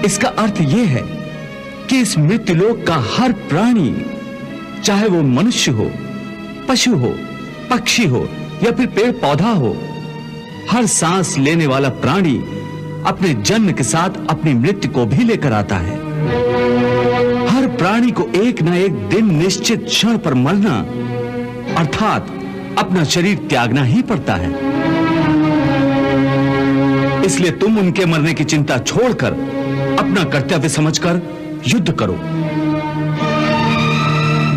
इसका अर्थ यह है कि इस मृत्युलोक का हर प्राणी, चाहे वो मनुष्य हो, पशु हो, पक्षी हो या फिर पेड़ पौधा हो, हर सांस लेने वाला प्राणी अपने जन्म के साथ अपनी मृत्यु को भी लेकर आता है। हर प्राणी को एक ना एक दिन निश्चित क्षण पर मरना अर्थात अपना शरीर त्यागना ही पड़ता है। इसलिए तुम उनके मरने की चिंता छोड़कर अपना कर्तव्य समझकर युद्ध करो।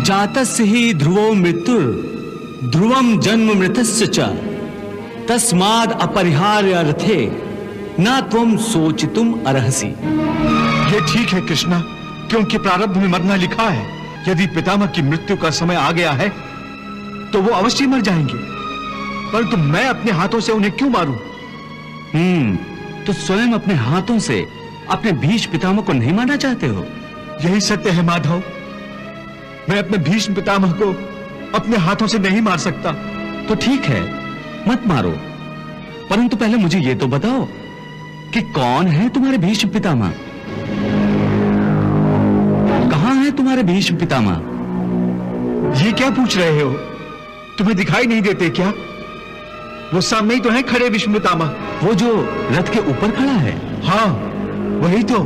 जातस्य ही ध्रुवो मृत्युर ध्रुवम जन्म मृतस्य च तस्माद् अपरिहार्य अर्थे न त्वं सोचितुम अर्हसि। ये ठीक है कृष्णा, क्योंकि प्रारब्ध में मरना लिखा है। यदि पितामह की मृत्यु का समय आ गया है तो वो अवश्य मर जाएंगे, परंतु मैं अपने हाथों से उन्हें क्यों मारूं? तो स्वयं अपने हाथों से अपने भीष्म पितामह को नहीं मारना चाहते हो? यही सत्य है माधव। मैं अपने भीष्म पितामह को अपने हाथों से नहीं मार सकता। तो ठीक है, मत मारो, परंतु पहले मुझे यह तो बताओ कि कौन है तुम्हारे भीष्म पितामह? कहां है तुम्हारे भीष्म पितामह? ये क्या पूछ रहे हो? तुम्हें दिखाई नहीं देते क्या? वो सामने ही तो है खड़े भीष्म पितामह। वो जो रथ के ऊपर खड़ा है? हाँ, वही तो।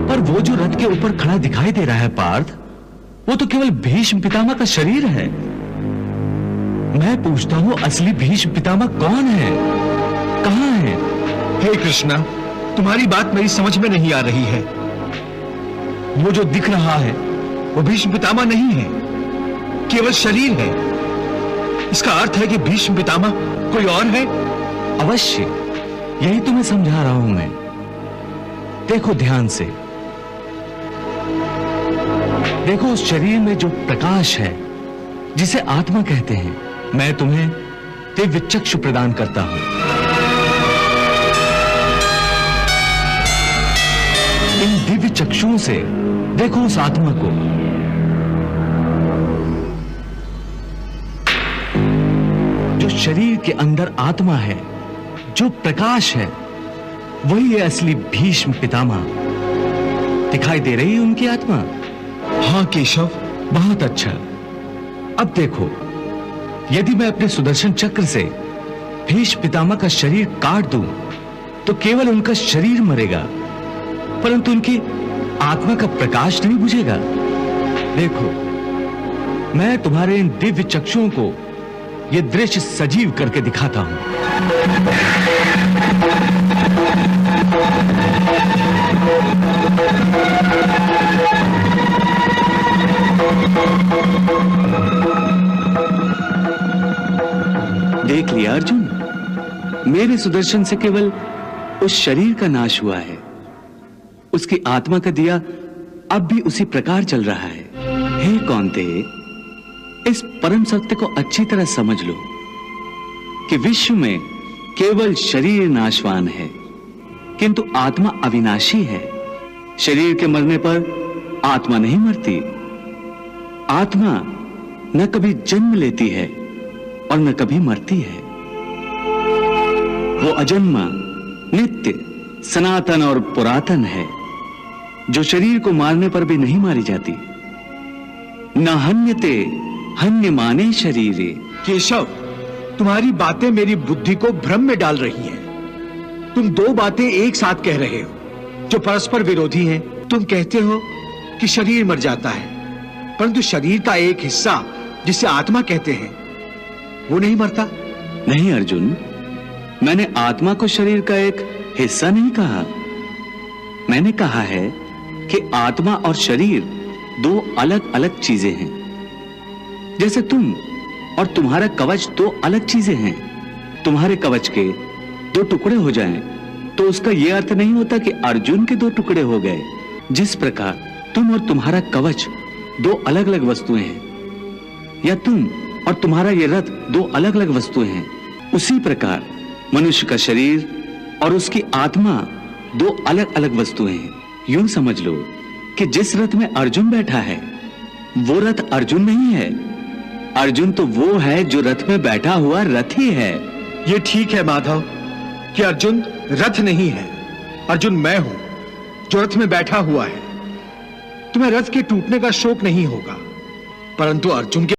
पर वो जो रथ के ऊपर खड़ा दिखाई दे रहा है पार्थ, वो तो केवल भीष्म पितामह का शरीर है। मैं पूछता हूं असली भीष्म पितामह कौन है, कहां है? हे कृष्णा, तुम्हारी बात मेरी समझ में नहीं आ रही है। वो जो दिख रहा है वो भीष्म पितामह नहीं है, केवल शरीर है। इसका अर्थ है कि भीष्म पितामह कोई और है। अवश्य, यही तुम्हें समझा रहा हूं मैं। देखो ध्यान से, देखो उस शरीर में जो प्रकाश है जिसे आत्मा कहते हैं, मैं तुम्हें दिव्य चक्षु प्रदान करता हूं। इन दिव्य चक्षुओं से देखो उस आत्मा को। जो शरीर के अंदर आत्मा है, जो प्रकाश है, वही है असली भीष्म पितामह। दिखाई दे रही है उनकी आत्मा? हाँ केशव, बहुत अच्छा। अब देखो, यदि मैं अपने सुदर्शन चक्र से भीष्म पितामह का शरीर काट दूं तो केवल उनका शरीर मरेगा, परंतु उनकी आत्मा का प्रकाश नहीं बुझेगा। देखो, मैं तुम्हारे इन दिव्य चक्षुओं को यह दृश्य सजीव करके दिखाता हूं। देख लिया अर्जुन, मेरे सुदर्शन से केवल उस शरीर का नाश हुआ है, उसकी आत्मा का दिया अब भी उसी प्रकार जल रहा है। हे कौन्ते, इस परम सत्य को अच्छी तरह समझ लो कि विश्व में केवल शरीर नाशवान है, किंतु आत्मा अविनाशी है। शरीर के मरने पर आत्मा नहीं मरती। आत्मा न कभी जन्म लेती है और न कभी मरती है। वो अजन्मा, नित्य, सनातन और पुरातन है, जो शरीर को मारने पर भी नहीं मारी जाती। न हन्यते हन्यमाने शरीरे। केशव, तुम्हारी बातें मेरी बुद्धि को भ्रम में डाल रही हैं। तुम दो बातें एक साथ कह रहे हो जो परस्पर विरोधी हैं। तुम कहते हो कि शरीर मर जाता है, परंतु शरीर का एक हिस्सा जिसे आत्मा कहते हैं वो नहीं मरता। नहीं अर्जुन, मैंने आत्मा को शरीर का एक हिस्सा नहीं कहा। मैंने कहा है कि आत्मा और शरीर दो अलग अलग चीजें हैं। जैसे तुम और तुम्हारा कवच दो अलग चीजें हैं। तुम्हारे कवच के दो टुकड़े हो जाएं तो उसका यह अर्थ नहीं होता कि अर्जुन के दो टुकड़े हो गए। जिस प्रकार तुम और तुम्हारा कवच दो अलग अलग वस्तुएं हैं, या तुम और तुम्हारा यह रथ दो अलग अलग वस्तुएं हैं, उसी प्रकार मनुष्य का शरीर और उसकी आत्मा दो अलग अलग वस्तुएं हैं। यूं समझ लो कि जिस रथ में अर्जुन बैठा है वो रथ अर्जुन नहीं है। अर्जुन तो वो है जो रथ में बैठा हुआ रथ ही है। ये ठीक है माधव कि अर्जुन रथ नहीं है, अर्जुन मैं हूं जो रथ में बैठा हुआ है। तुम्हें रथ के टूटने का शोक नहीं होगा, परंतु अर्जुन के